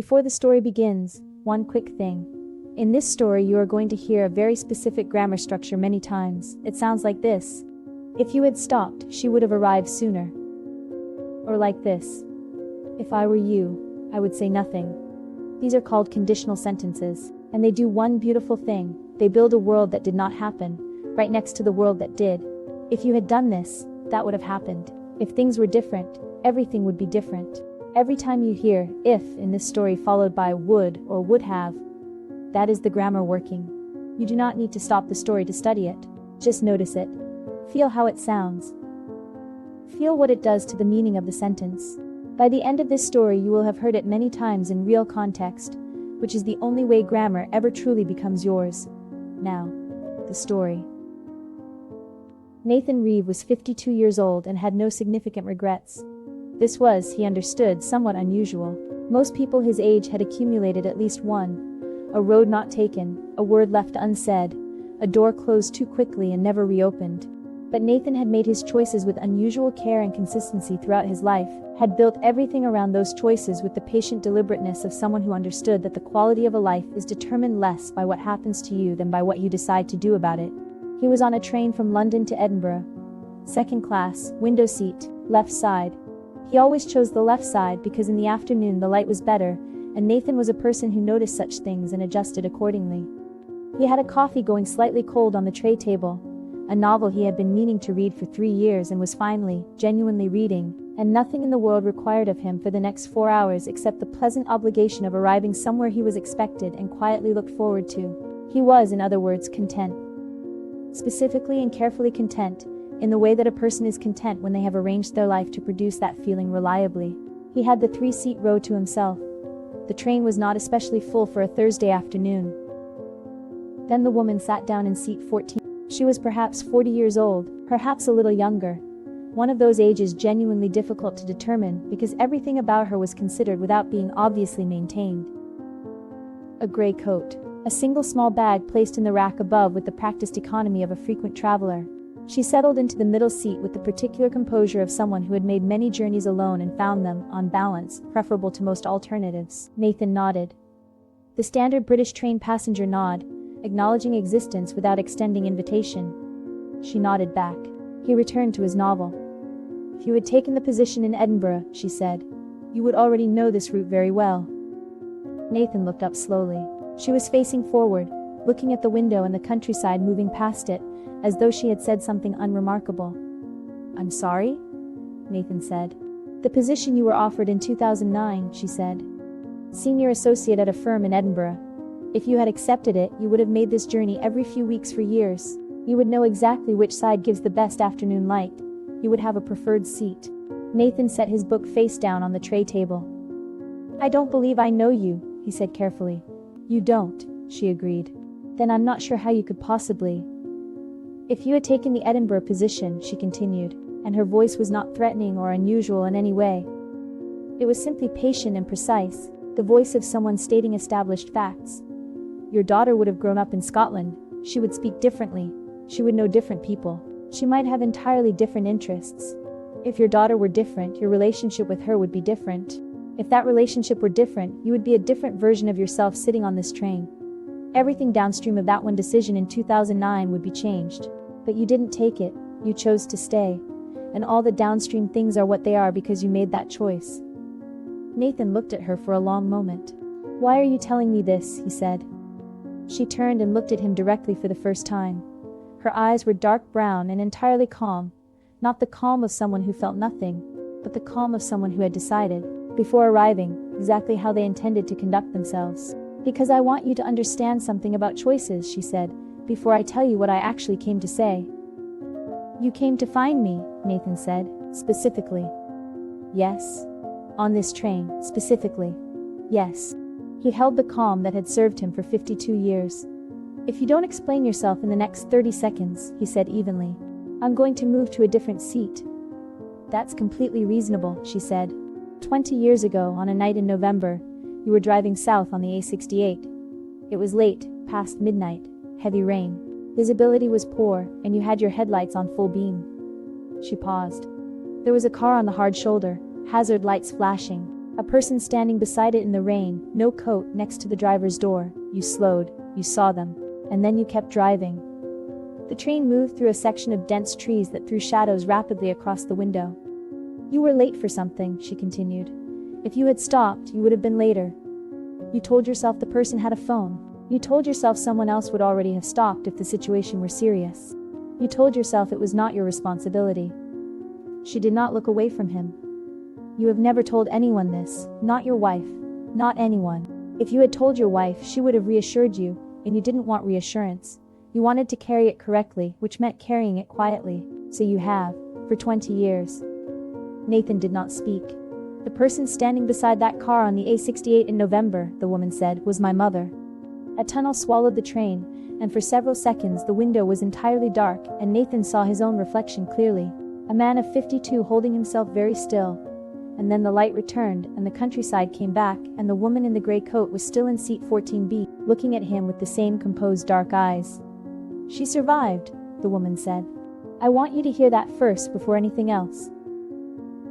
Before the story begins, one quick thing. In this story you are going to hear a very specific grammar structure many times. It sounds like this. If you had stopped, she would have arrived sooner. Or like this. If I were you, I would say nothing. These are called conditional sentences, and they do one beautiful thing. They build a world that did not happen, right next to the world that did. If you had done this, that would have happened. If things were different, everything would be different. Every time you hear if in this story followed by would or would have, that is the grammar working. You do not need to stop the story to study it. Just notice it. Feel how it sounds. Feel what it does to the meaning of the sentence. By the end of this story you will have heard it many times in real context, which is the only way grammar ever truly becomes yours. Now, the story. Nathan Reeve was 52 years old and had no significant regrets. This was, he understood, somewhat unusual. Most people his age had accumulated at least one. A road not taken, a word left unsaid, a door closed too quickly and never reopened. But Nathan had made his choices with unusual care and consistency throughout his life, had built everything around those choices with the patient deliberateness of someone who understood that the quality of a life is determined less by what happens to you than by what you decide to do about it. He was on a train from London to Edinburgh. Second class, window seat, left side. He always chose the left side because in the afternoon the light was better, and Nathan was a person who noticed such things and adjusted accordingly. He had a coffee going slightly cold on the tray table, a novel he had been meaning to read for 3 years and was finally, genuinely reading, and nothing in the world required of him for the next 4 hours except the pleasant obligation of arriving somewhere he was expected and quietly looked forward to. He was, in other words, content. Specifically and carefully content, in the way that a person is content when they have arranged their life to produce that feeling reliably. He had the 3-seat row to himself. The train was not especially full for a Thursday afternoon. Then the woman sat down in seat 14. She was perhaps 40 years old, perhaps a little younger. One of those ages genuinely difficult to determine because everything about her was considered without being obviously maintained. A gray coat. A single small bag placed in the rack above with the practiced economy of a frequent traveler. She settled into the middle seat with the particular composure of someone who had made many journeys alone and found them, on balance, preferable to most alternatives. Nathan nodded. The standard British train passenger nod, acknowledging existence without extending invitation. She nodded back. He returned to his novel. If you had taken the position in Edinburgh, she said, you would already know this route very well. Nathan looked up slowly. She was facing forward, looking at the window and the countryside moving past it, as though she had said something unremarkable. I'm sorry? Nathan said. The position you were offered in 2009, she said. Senior associate at a firm in Edinburgh. If you had accepted it, you would have made this journey every few weeks for years. You would know exactly which side gives the best afternoon light. You would have a preferred seat. Nathan set his book face down on the tray table. I don't believe I know you, he said carefully. You don't, she agreed. Then I'm not sure how you could possibly. If you had taken the Edinburgh position, she continued, and her voice was not threatening or unusual in any way. It was simply patient and precise, the voice of someone stating established facts. Your daughter would have grown up in Scotland. She would speak differently. She would know different people. She might have entirely different interests. If your daughter were different, your relationship with her would be different. If that relationship were different, you would be a different version of yourself sitting on this train. Everything downstream of that one decision in 2009 would be changed. But you didn't take it, you chose to stay. And all the downstream things are what they are because you made that choice. Nathan looked at her for a long moment. Why are you telling me this? He said. She turned and looked at him directly for the first time. Her eyes were dark brown and entirely calm. Not the calm of someone who felt nothing, but the calm of someone who had decided, before arriving, exactly how they intended to conduct themselves. Because I want you to understand something about choices, she said, before I tell you what I actually came to say. You came to find me, Nathan said, specifically. Yes. On this train, specifically. Yes. He held the calm that had served him for 52 years. If you don't explain yourself in the next 30 seconds, he said evenly, I'm going to move to a different seat. That's completely reasonable, she said. 20 years ago, on a night in November, you were driving south on the A68. It was late, past midnight, heavy rain. Visibility was poor, and you had your headlights on full beam. She paused. There was a car on the hard shoulder, hazard lights flashing. A person standing beside it in the rain, no coat, next to the driver's door. You slowed, you saw them, and then you kept driving. The train moved through a section of dense trees that threw shadows rapidly across the window. You were late for something, she continued. If you had stopped, you would have been later. You told yourself the person had a phone. You told yourself someone else would already have stopped if the situation were serious. You told yourself it was not your responsibility. She did not look away from him. You have never told anyone this, not your wife, not anyone. If you had told your wife, she would have reassured you, and you didn't want reassurance. You wanted to carry it correctly, which meant carrying it quietly. So you have, for 20 years. Nathan did not speak. The person standing beside that car on the A68 in November, the woman said, was my mother. A tunnel swallowed the train, and for several seconds the window was entirely dark, and Nathan saw his own reflection clearly. A man of 52 holding himself very still. And then the light returned, and the countryside came back, and the woman in the gray coat was still in seat 14B, looking at him with the same composed dark eyes. She survived, the woman said. I want you to hear that first before anything else.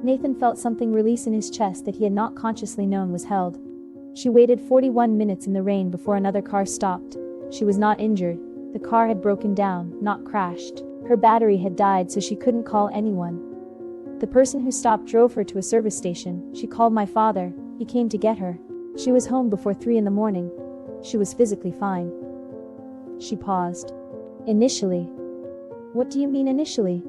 Nathan felt something release in his chest that he had not consciously known was held. She waited 41 minutes in the rain before another car stopped. She was not injured. The car had broken down, not crashed. Her battery had died, so she couldn't call anyone. The person who stopped drove her to a service station. She called my father. He came to get her. She was home before 3 in the morning. She was physically fine. She paused. Initially. What do you mean initially?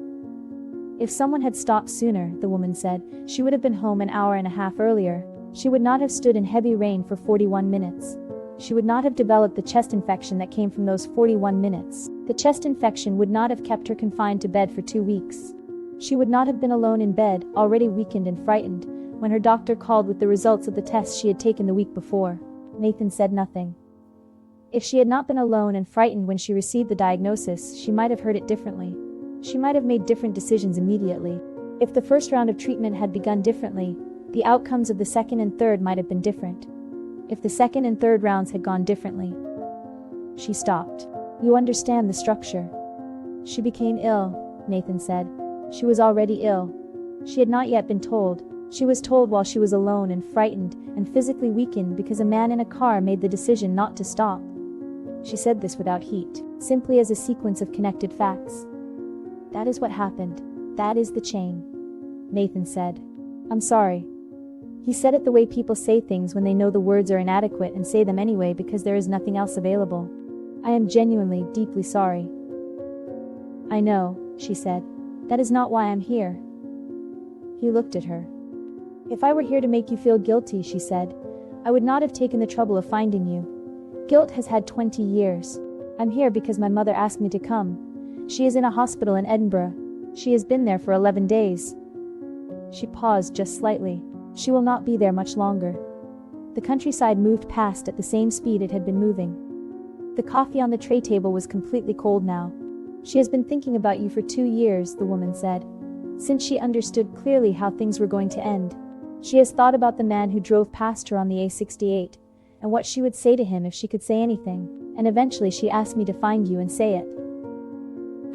If someone had stopped sooner, the woman said, she would have been home an hour and a half earlier. She would not have stood in heavy rain for 41 minutes. She would not have developed the chest infection that came from those 41 minutes. The chest infection would not have kept her confined to bed for 2 weeks. She would not have been alone in bed, already weakened and frightened, when her doctor called with the results of the tests she had taken the week before. Nathan said nothing. If she had not been alone and frightened when she received the diagnosis, she might have heard it differently. She might have made different decisions immediately. If the first round of treatment had begun differently, the outcomes of the second and third might have been different. If the second and third rounds had gone differently. She stopped. You understand the structure. She became ill, Nathan said. She was already ill. She had not yet been told. She was told while she was alone and frightened and physically weakened because a man in a car made the decision not to stop. She said this without heat, simply as a sequence of connected facts. That is what happened. That is the chain. Nathan said. I'm sorry. He said it the way people say things when they know the words are inadequate and say them anyway because there is nothing else available. I am genuinely, deeply sorry. I know, she said. That is not why I'm here. He looked at her. If I were here to make you feel guilty, she said, I would not have taken the trouble of finding you. Guilt has had 20 years. I'm here because my mother asked me to come. She is in a hospital in Edinburgh. She has been there for 11 days. She paused just slightly. She will not be there much longer. The countryside moved past at the same speed it had been moving. The coffee on the tray table was completely cold now. She has been thinking about you for 2 years, the woman said, since she understood clearly how things were going to end. She has thought about the man who drove past her on the A68, and what she would say to him if she could say anything, and eventually she asked me to find you and say it.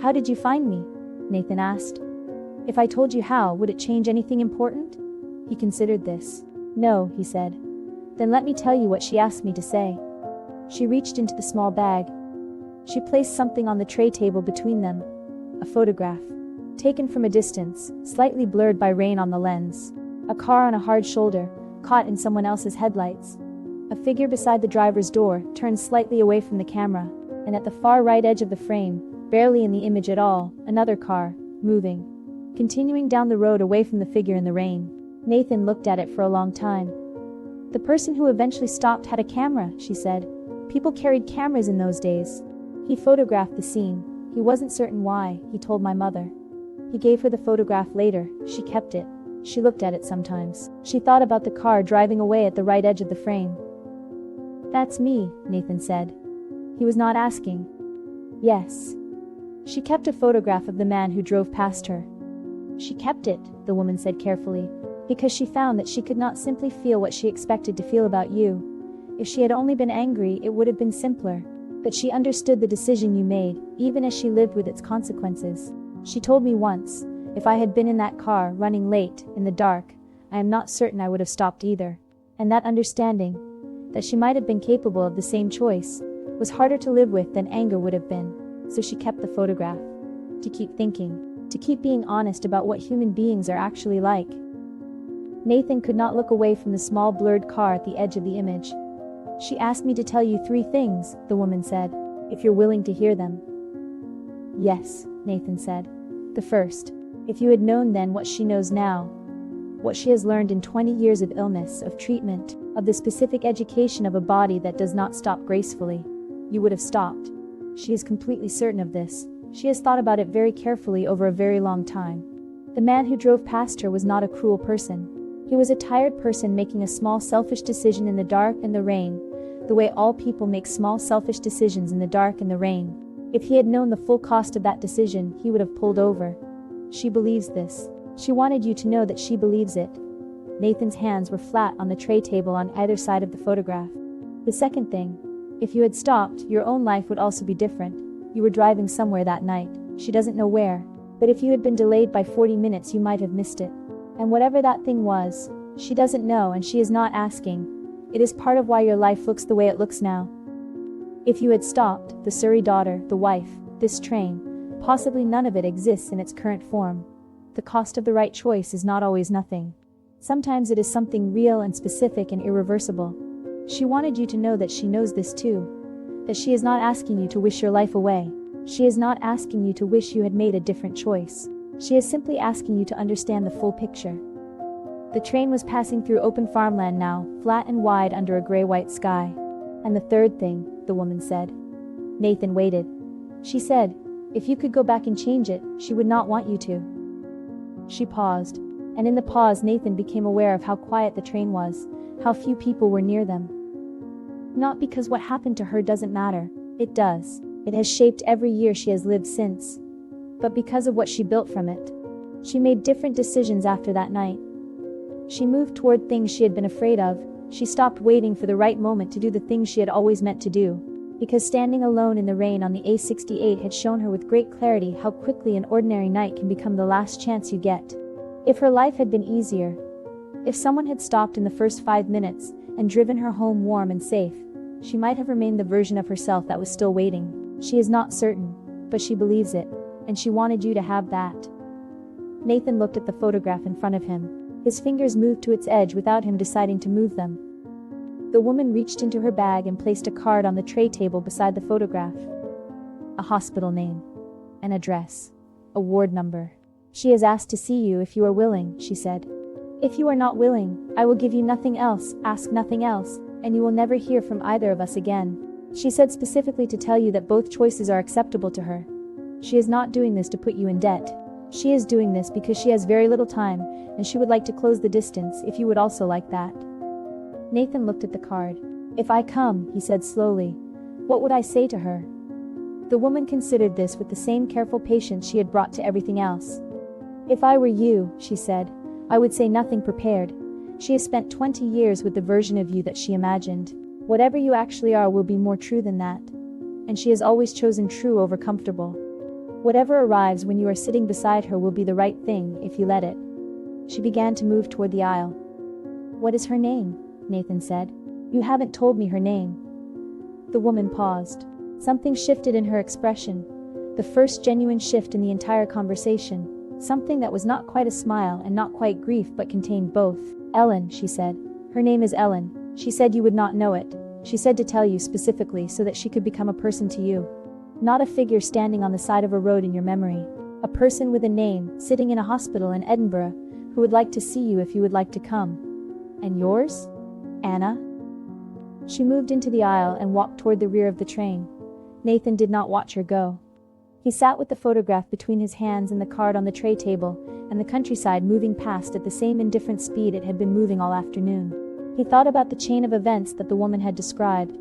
How did you find me? Nathan asked. If I told you how, would it change anything important? He considered this. No, he said. Then let me tell you what she asked me to say. She reached into the small bag. She placed something on the tray table between them. A photograph. Taken from a distance, slightly blurred by rain on the lens. A car on a hard shoulder, caught in someone else's headlights. A figure beside the driver's door, turned slightly away from the camera, and at the far right edge of the frame, barely in the image at all, another car, moving. Continuing down the road away from the figure in the rain. Nathan looked at it for a long time. The person who eventually stopped had a camera, she said. People carried cameras in those days. He photographed the scene. He wasn't certain why, he told my mother. He gave her the photograph later. She kept it. She looked at it sometimes. She thought about the car driving away at the right edge of the frame. That's me, Nathan said. He was not asking. Yes. She kept a photograph of the man who drove past her. She kept it, the woman said carefully, because she found that she could not simply feel what she expected to feel about you. If she had only been angry, it would have been simpler. But she understood the decision you made, even as she lived with its consequences. She told me once, if I had been in that car, running late, in the dark, I am not certain I would have stopped either. And that understanding, that she might have been capable of the same choice, was harder to live with than anger would have been. So she kept the photograph. To keep thinking. To keep being honest about what human beings are actually like. Nathan could not look away from the small blurred car at the edge of the image. She asked me to tell you 3 things, the woman said, if you're willing to hear them. Yes, Nathan said. The first, if you had known then what she knows now, what she has learned in 20 years of illness, of treatment, of the specific education of a body that does not stop gracefully, you would have stopped. She is completely certain of this. She has thought about it very carefully over a very long time. The man who drove past her was not a cruel person. He was a tired person making a small selfish decision in the dark and the rain, the way all people make small selfish decisions in the dark and the rain. If he had known the full cost of that decision, he would have pulled over. She believes this. She wanted you to know that she believes it. Nathan's hands were flat on the tray table on either side of the photograph. The second thing, if you had stopped, your own life would also be different. You were driving somewhere that night. She doesn't know where. But if you had been delayed by 40 minutes, you might have missed it. And whatever that thing was, she doesn't know and she is not asking. It is part of why your life looks the way it looks now. If you had stopped, the Surrey daughter, the wife, this train, possibly none of it exists in its current form. The cost of the right choice is not always nothing. Sometimes it is something real and specific and irreversible. She wanted you to know that she knows this too. That she is not asking you to wish your life away. She is not asking you to wish you had made a different choice. She is simply asking you to understand the full picture. The train was passing through open farmland now, flat and wide under a gray-white sky. And the third thing, the woman said. Nathan waited. She said, if you could go back and change it, she would not want you to. She paused, and in the pause Nathan became aware of how quiet the train was, how few people were near them. Not because what happened to her doesn't matter, it does. It has shaped every year she has lived since. But because of what she built from it. She made different decisions after that night. She moved toward things she had been afraid of. She stopped waiting for the right moment to do the things she had always meant to do. Because standing alone in the rain on the A68 had shown her with great clarity how quickly an ordinary night can become the last chance you get. If her life had been easier, if someone had stopped in the first 5 minutes and driven her home warm and safe, she might have remained the version of herself that was still waiting. She is not certain, but she believes it, and she wanted you to have that. Nathan looked at the photograph in front of him. His fingers moved to its edge without him deciding to move them. The woman reached into her bag and placed a card on the tray table beside the photograph. A hospital name. An address. A ward number. She has asked to see you if you are willing, she said. If you are not willing, I will give you nothing else, ask nothing else, and you will never hear from either of us again. She said specifically to tell you that both choices are acceptable to her. She is not doing this to put you in debt. She is doing this because she has very little time, and she would like to close the distance if you would also like that. Nathan looked at the card. If I come, he said slowly, what would I say to her? The woman considered this with the same careful patience she had brought to everything else. If I were you, she said, I would say nothing prepared. She has spent 20 years with the version of you that she imagined. Whatever you actually are will be more true than that. And she has always chosen true over comfortable. Whatever arrives when you are sitting beside her will be the right thing if you let it. She began to move toward the aisle. What is her name? Nathan said. You haven't told me her name. The woman paused. Something shifted in her expression. The first genuine shift in the entire conversation. Something that was not quite a smile and not quite grief but contained both. Ellen, she said. Her name is Ellen. She said you would not know it. She said to tell you specifically so that she could become a person to you. Not a figure standing on the side of a road in your memory. A person with a name, sitting in a hospital in Edinburgh, who would like to see you if you would like to come. And yours? Anna? She moved into the aisle and walked toward the rear of the train. Nathan did not watch her go. He sat with the photograph between his hands and the card on the tray table, and the countryside moving past at the same indifferent speed it had been moving all afternoon. He thought about the chain of events that the woman had described.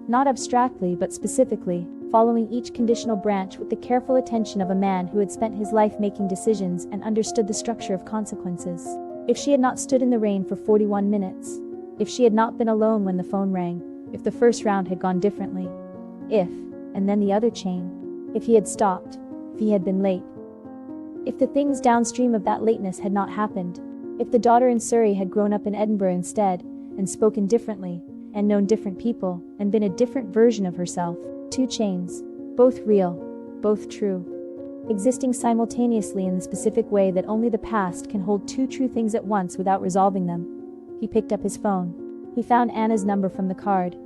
Not abstractly but specifically, following each conditional branch with the careful attention of a man who had spent his life making decisions and understood the structure of consequences. If she had not stood in the rain for 41 minutes, if she had not been alone when the phone rang, if the first round had gone differently, if, and then the other chain, if he had stopped, if he had been late, if the things downstream of that lateness had not happened, If the daughter in Surrey had grown up in Edinburgh instead, and spoken differently, and known different people, and been a different version of herself. Two chains. Both real. Both true. Existing simultaneously in the specific way that only the past can hold two true things at once without resolving them. He picked up his phone. He found Anna's number from the card.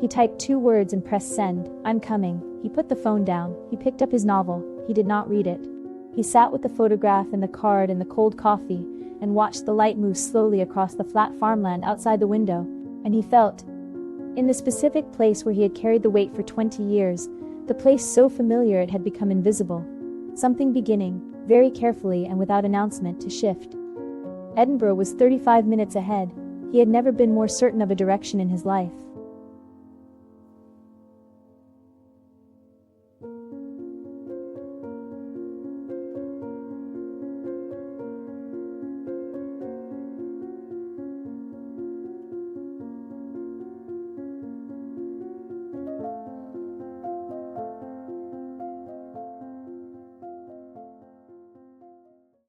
He typed 2 words and pressed send. I'm coming. He put the phone down. He picked up his novel. He did not read it. He sat with the photograph and the card and the cold coffee, and watched the light move slowly across the flat farmland outside the window, and he felt, in the specific place where he had carried the weight for 20 years, the place so familiar it had become invisible, something beginning, very carefully and without announcement, to shift. Edinburgh was 35 minutes ahead. He had never been more certain of a direction in his life.